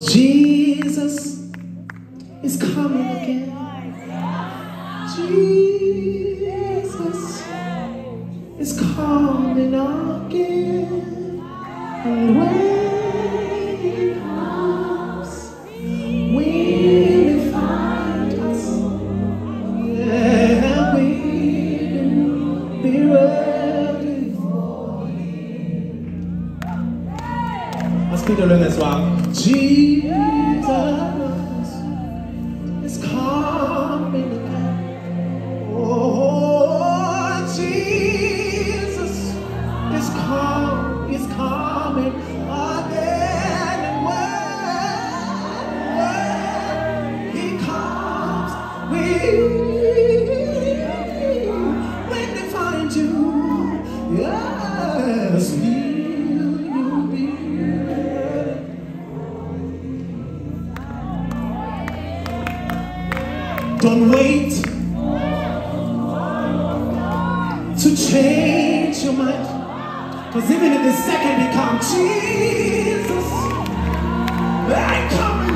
Jesus is coming again. Jesus is coming again. And when he comes, will he find us? Yeah, we will be ready for him. Let's keep doing this one. Jesus is coming again. Oh, Jesus is coming again. And when he comes, when they find you, yes, will you be ready? Don't wait to change your mind, because even in this second he comes, Jesus, I come.